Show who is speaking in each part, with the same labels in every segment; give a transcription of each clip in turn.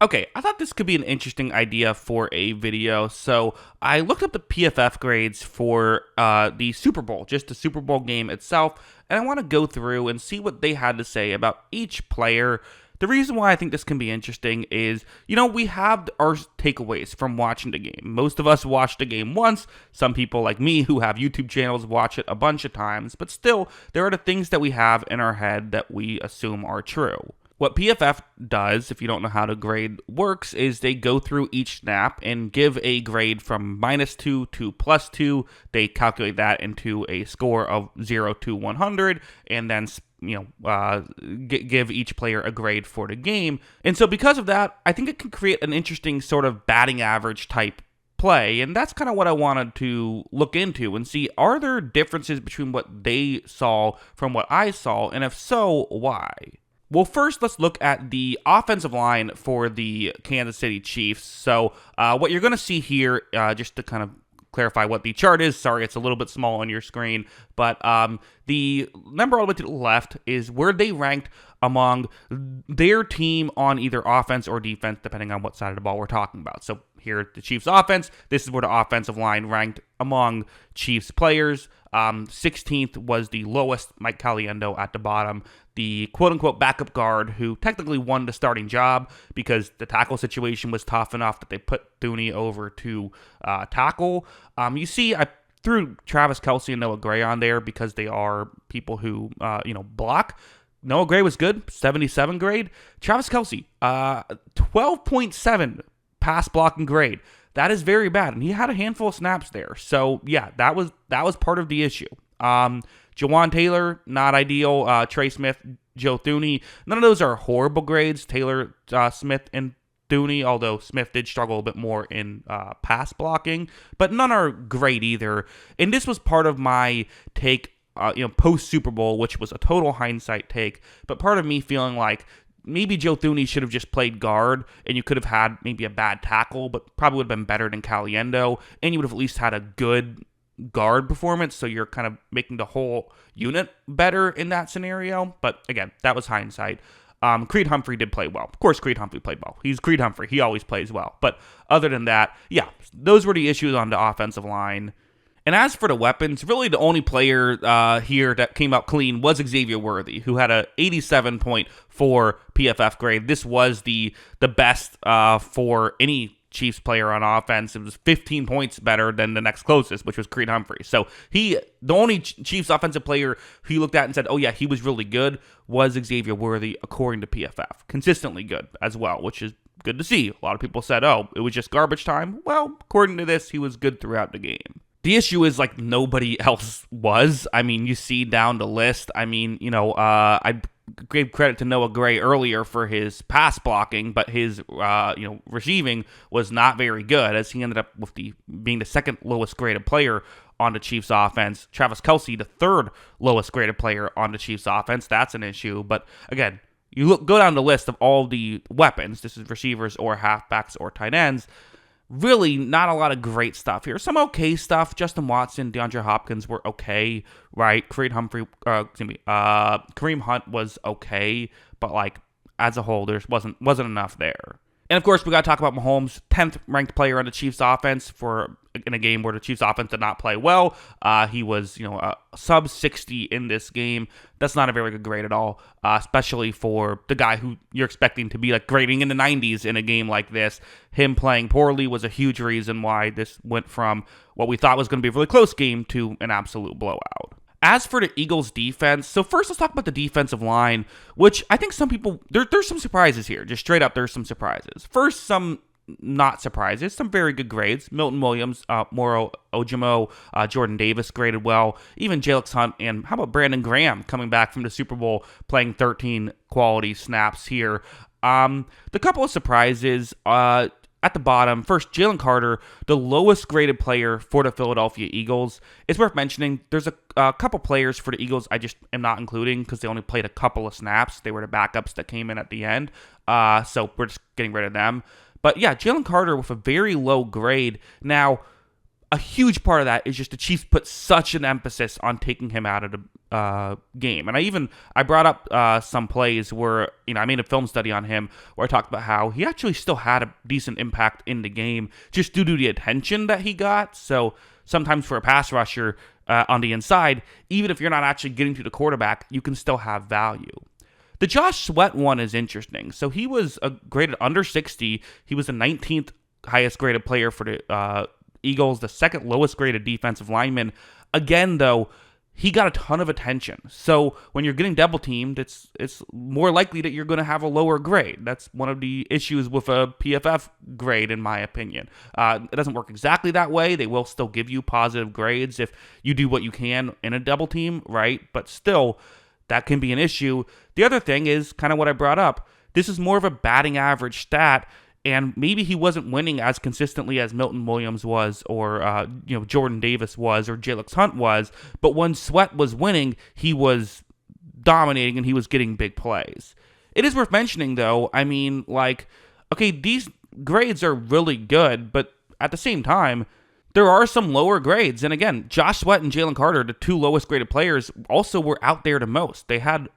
Speaker 1: Okay, I thought this could be an interesting idea for a video. So I looked up the PFF grades for the Super Bowl, just the Super Bowl game itself, and I want to go through and see what they had to say about each player. The reason why I think this can be interesting is, we have our takeaways from watching the game. Most of us watched the game once. Some people like me who have YouTube channels watch it a bunch of times, but still, there are the things that we have in our head that we assume are true. What PFF does, if you don't know how the grade works, is they go through each snap and give a grade from -2 to +2. They calculate that into a score of 0 to 100, and then give each player a grade for the game. And so because of that, I think it can create an interesting sort of batting average type play, and that's kind of what I wanted to look into and see, are there differences between what they saw from what I saw, and if so, why? Well, first, let's look at the offensive line for the Kansas City Chiefs. So what you're going to see here, just to kind of clarify what the chart is, sorry, it's a little bit small on your screen, but the number all the way to the left is where they ranked among their team on either offense or defense, depending on what side of the ball we're talking about. So here, the Chiefs offense, this is where the offensive line ranked among Chiefs players. 16th was the lowest, Mike Caliendo at the bottom, the quote-unquote backup guard who technically won the starting job because the tackle situation was tough enough that they put Thuney over to tackle. You see, I threw Travis Kelce and Noah Gray on there because they are people who, block. Noah Gray was good, 77 grade. Travis Kelce, 12.7 pass blocking grade. That is very bad, and he had a handful of snaps there. So yeah, that was part of the issue. Jawan Taylor, not ideal. Trey Smith, Joe Thuney, none of those are horrible grades. Taylor, Smith, and Thuney, although Smith did struggle a bit more in pass blocking, but none are great either. And this was part of my take, post Super Bowl, which was a total hindsight take. But part of me feeling like maybe Joe Thuney should have just played guard, and you could have had maybe a bad tackle, but probably would have been better than Caliendo, and you would have at least had a good guard performance, so you're kind of making the whole unit better in that scenario. But again, that was hindsight. Creed Humphrey did play well. Of course, Creed Humphrey played well. He's Creed Humphrey. He always plays well. But other than that, yeah, those were the issues on the offensive line. And as for the weapons, really the only player here that came out clean was Xavier Worthy, who had a 87.4 PFF grade. This was the best for any Chiefs player on offense. It was 15 points better than the next closest, which was Creed Humphrey. So the only Chiefs offensive player he looked at and said, oh yeah, he was really good, was Xavier Worthy, according to PFF. Consistently good as well, which is good to see. A lot of people said, oh, it was just garbage time. Well, according to this, he was good throughout the game. The issue is, like, nobody else was. I mean, you see down the list. I mean, I gave credit to Noah Gray earlier for his pass blocking, but his, receiving was not very good, as he ended up with being the second lowest graded player on the Chiefs offense. Travis Kelce, the third lowest graded player on the Chiefs offense. That's an issue. But again, go down the list of all the weapons. This is receivers or halfbacks or tight ends. Really not a lot of great stuff here. Some okay stuff. Justin Watson, DeAndre Hopkins were okay, right? Kareem Hunt was okay, but like as a whole, there wasn't enough there. And of course, we got to talk about Mahomes, 10th ranked player on the Chiefs offense in a game where the Chiefs offense did not play well. He was, sub 60 in this game. That's not a very good grade at all, especially for the guy who you're expecting to be like grading in the 90s in a game like this. Him playing poorly was a huge reason why this went from what we thought was going to be a really close game to an absolute blowout. As for the Eagles' defense, so first let's talk about the defensive line, which I think some people, there's some surprises here. Just straight up, there's some surprises. First, some not surprises, some very good grades. Milton Williams, Moro Ojimo, Jordan Davis graded well. Even Jalen Hunt, and how about Brandon Graham coming back from the Super Bowl, playing 13 quality snaps here. The couple of surprises, at the bottom, first, Jalen Carter, the lowest graded player for the Philadelphia Eagles. It's worth mentioning, there's a couple players for the Eagles I just am not including because they only played a couple of snaps. They were the backups that came in at the end, so we're just getting rid of them. But yeah, Jalen Carter with a very low grade. Now, a huge part of that is just the Chiefs put such an emphasis on taking him out of the game. And I brought up some plays where, I made a film study on him where I talked about how he actually still had a decent impact in the game just due to the attention that he got. So sometimes for a pass rusher on the inside, even if you're not actually getting to the quarterback, you can still have value. The Josh Sweat one is interesting. So he was graded under 60. He was the 19th highest graded player for the Eagles, the second lowest graded defensive lineman. Again, though, he got a ton of attention. So when you're getting double teamed, it's more likely that you're going to have a lower grade. That's one of the issues with a PFF grade, in my opinion. It doesn't work exactly that way. They will still give you positive grades if you do what you can in a double team, right? But still, that can be an issue. The other thing is kind of what I brought up. This is more of a batting average stat, and maybe he wasn't winning as consistently as Milton Williams was, or Jordan Davis was, or Jalix Hunt was. But when Sweat was winning, he was dominating and he was getting big plays. It is worth mentioning, though. Okay, these grades are really good, but at the same time, there are some lower grades. And again, Josh Sweat and Jalen Carter, the two lowest graded players, also were out there the most. They had,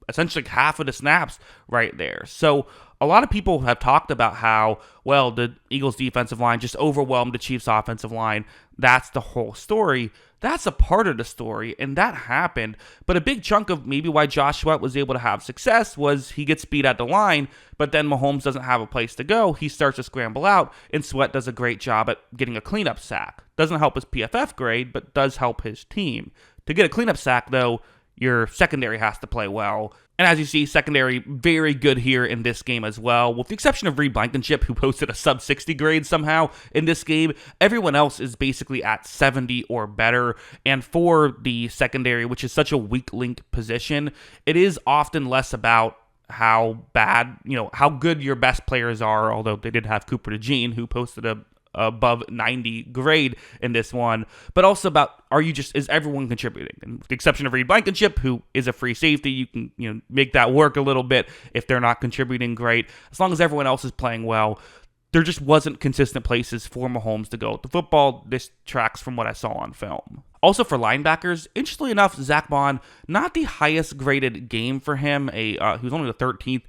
Speaker 1: essentially half of the snaps right there. So a lot of people have talked about how, well, the Eagles defensive line just overwhelmed the Chiefs offensive line. That's the whole story. That's a part of the story, and that happened. But a big chunk of maybe why Josh Sweat was able to have success was he gets beat at the line, but then Mahomes doesn't have a place to go. He starts to scramble out, and Sweat does a great job at getting a cleanup sack. Doesn't help his PFF grade, but does help his team. To get a cleanup sack, though, your secondary has to play well. And as you see, secondary very good here in this game as well. With the exception of Reed Blankenship, who posted a sub-60 grade somehow in this game, everyone else is basically at 70 or better. And for the secondary, which is such a weak link position, it is often less about how bad, how good your best players are, although they did have Cooper DeJean, who posted a above 90 grade in this one, but also about is everyone contributing? And with the exception of Reed Blankenship, who is a free safety, you can make that work a little bit if they're not contributing great. As long as everyone else is playing well, there just wasn't consistent places for Mahomes to go with the football. This tracks from what I saw on film. Also for linebackers, interestingly enough, Zach Bond, not the highest graded game for him. He was only the 13th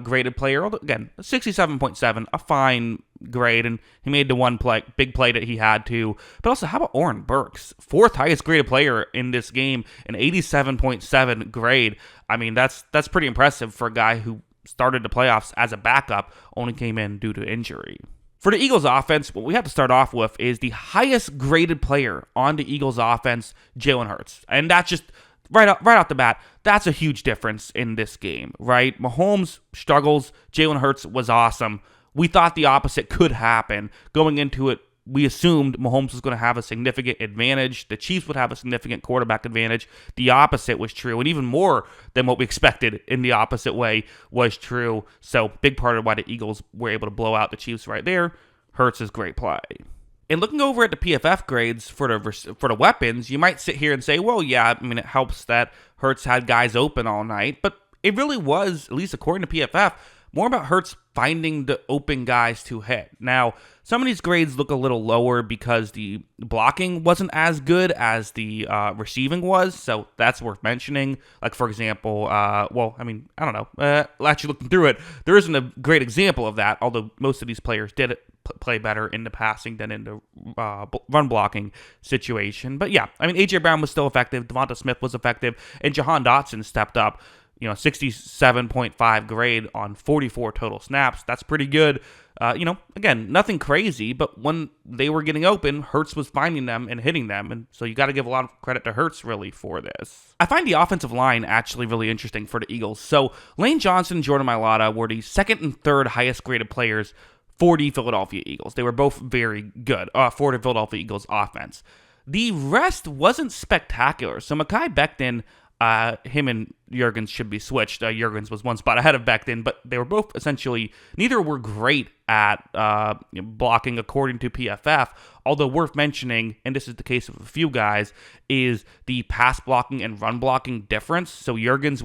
Speaker 1: graded player. Again, 67.7, a fine grade, and he made the one big play that he had to. But also, how about Oren Burks? Fourth highest graded player in this game, an 87.7 grade. That's pretty impressive for a guy who started the playoffs as a backup, only came in due to injury. For the Eagles offense, what we have to start off with is the highest graded player on the Eagles offense, Jalen Hurts. And that's just right off the bat, that's a huge difference in this game, right? Mahomes struggles. Jalen Hurts was awesome. We thought the opposite could happen. Going into it, we assumed Mahomes was going to have a significant advantage. The Chiefs would have a significant quarterback advantage. The opposite was true, and even more than what we expected in the opposite way was true. So, big part of why the Eagles were able to blow out the Chiefs right there. Hurts' great play. And looking over at the PFF grades for the weapons, you might sit here and say, well, yeah, it helps that Hurts had guys open all night, but it really was, at least according to PFF, more about Hurts finding the open guys to hit. Now, some of these grades look a little lower because the blocking wasn't as good as the receiving was, so that's worth mentioning. Like, for example, I don't know. Actually, looking through it, there isn't a great example of that, although most of these players did play better in the passing than in the run blocking situation. But yeah, A.J. Brown was still effective, Devonta Smith was effective, and Jahan Dotson stepped up. 67.5 grade on 44 total snaps. That's pretty good. Again, nothing crazy, but when they were getting open, Hurts was finding them and hitting them. And so you got to give a lot of credit to Hurts, really, for this. I find the offensive line actually really interesting for the Eagles. So Lane Johnson and Jordan Mailata were the second and third highest graded players for the Philadelphia Eagles. They were both very good for the Philadelphia Eagles offense. The rest wasn't spectacular. So Mekhi Becton, him and Jurgens should be switched. Jurgens was one spot ahead of Becton, but they were both essentially, neither were great at blocking according to PFF, although worth mentioning, and this is the case of a few guys, is the pass blocking and run blocking difference. So Jurgens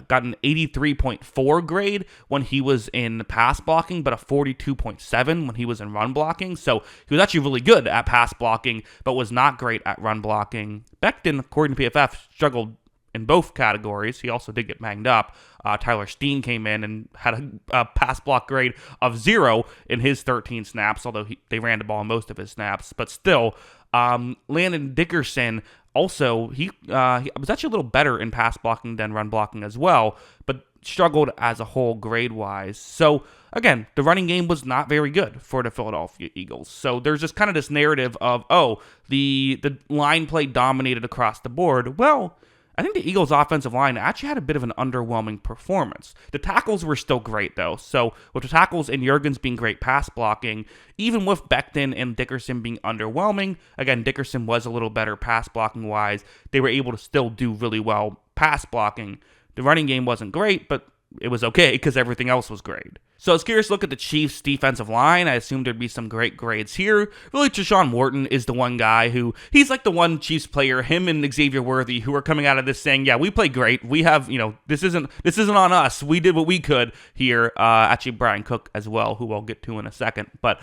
Speaker 1: got an 83.4 grade when he was in pass blocking, but a 42.7 when he was in run blocking. So he was actually really good at pass blocking, but was not great at run blocking. Becton, according to PFF, struggled in both categories. He also did get banged up. Tyler Steen came in and had a pass block grade of 0 in his 13 snaps, although they ran the ball in most of his snaps. But still, Landon Dickerson also, he was actually a little better in pass blocking than run blocking as well, but struggled as a whole grade-wise. So, again, the running game was not very good for the Philadelphia Eagles. So there's just kind of this narrative of, the line play dominated across the board. Well, I think the Eagles' offensive line actually had a bit of an underwhelming performance. The tackles were still great, though. So with the tackles and Jurgens being great pass blocking, even with Becton and Dickerson being underwhelming, again, Dickerson was a little better pass blocking-wise. They were able to still do really well pass blocking. The running game wasn't great, but it was okay because everything else was great. So I was curious to look at the Chiefs' defensive line. I assumed there'd be some great grades here. Really, Treshaun Morton is the one guy who, he's like the one Chiefs player, him and Xavier Worthy, who are coming out of this saying, yeah, we play great. We have, this isn't on us. We did what we could here. Actually, Brian Cook as well, who we'll get to in a second. But,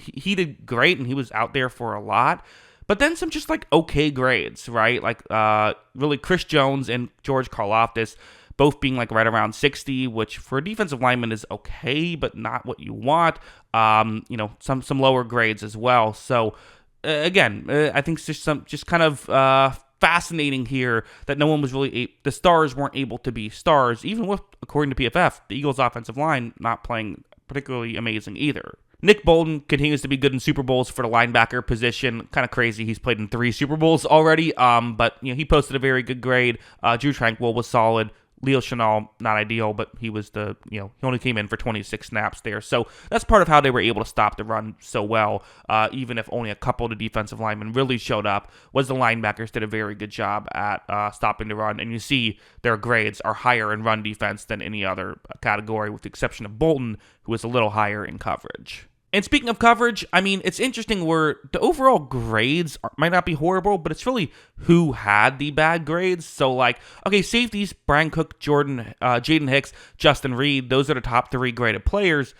Speaker 1: he did great, and he was out there for a lot. But then some just like okay grades, right? Like really Chris Jones and George Karlaftis both being like right around 60, which for a defensive lineman is okay, but not what you want. Some lower grades as well. So again, I think it's just kind of fascinating here that no one was really the stars weren't able to be stars, even with, according to PFF, the Eagles' offensive line not playing particularly amazing either. Nick Bolton continues to be good in Super Bowls for the linebacker position. Kind of crazy. He's played in 3 Super Bowls already, but he posted a very good grade. Drew Tranquill was solid. Leo Chenal, not ideal, but he was he only came in for 26 snaps there. So that's part of how they were able to stop the run so well, even if only a couple of the defensive linemen really showed up, was the linebackers did a very good job at stopping the run. And you see their grades are higher in run defense than any other category, with the exception of Bolton, who is a little higher in coverage. And speaking of coverage, I mean, it's interesting where the overall grades might not be horrible, but it's really who had the bad grades. So, like, okay, safeties, Brian Cook, Jaden Hicks, Justin Reed, those are the top 3 graded players.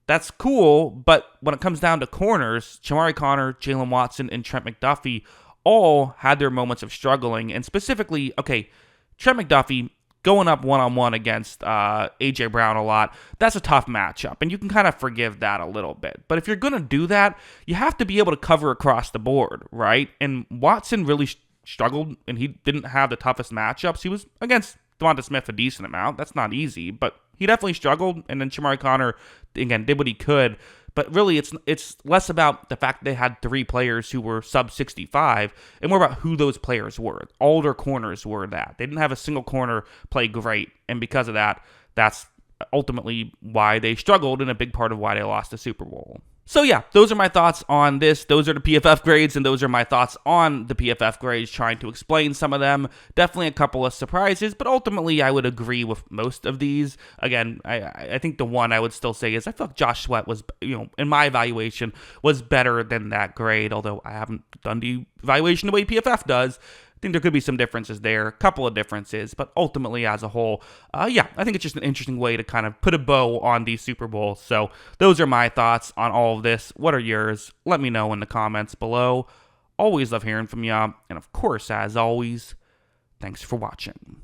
Speaker 1: That's cool, but when it comes down to corners, Chamari Connor, Jalen Watson, and Trent McDuffie all had their moments of struggling. And specifically, okay, Trent McDuffie going up one-on-one against A.J. Brown a lot, that's a tough matchup, and you can kind of forgive that a little bit. But if you're going to do that, you have to be able to cover across the board, right? And Watson really struggled, and he didn't have the toughest matchups. He was against Devonta Smith a decent amount. That's not easy, but he definitely struggled, and then Chamari Connor, again, did what he could. But really, it's less about the fact that they had 3 players who were sub 65 and more about who those players were. All their corners were that. They didn't have a single corner play great. And because of that, that's ultimately why they struggled and a big part of why they lost the Super Bowl. So yeah, those are my thoughts on this. Those are the PFF grades, and those are my thoughts on the PFF grades, trying to explain some of them. Definitely a couple of surprises, but ultimately I would agree with most of these. Again, I think the one I would still say is I felt Josh Sweat was, in my evaluation, was better than that grade, although I haven't done the evaluation the way PFF does. I think there could be some differences there, a couple of differences, but ultimately as a whole, I think it's just an interesting way to kind of put a bow on these Super Bowls. So those are my thoughts on all of this. What are yours? Let me know in the comments below. Always love hearing from you. And of course, as always, thanks for watching.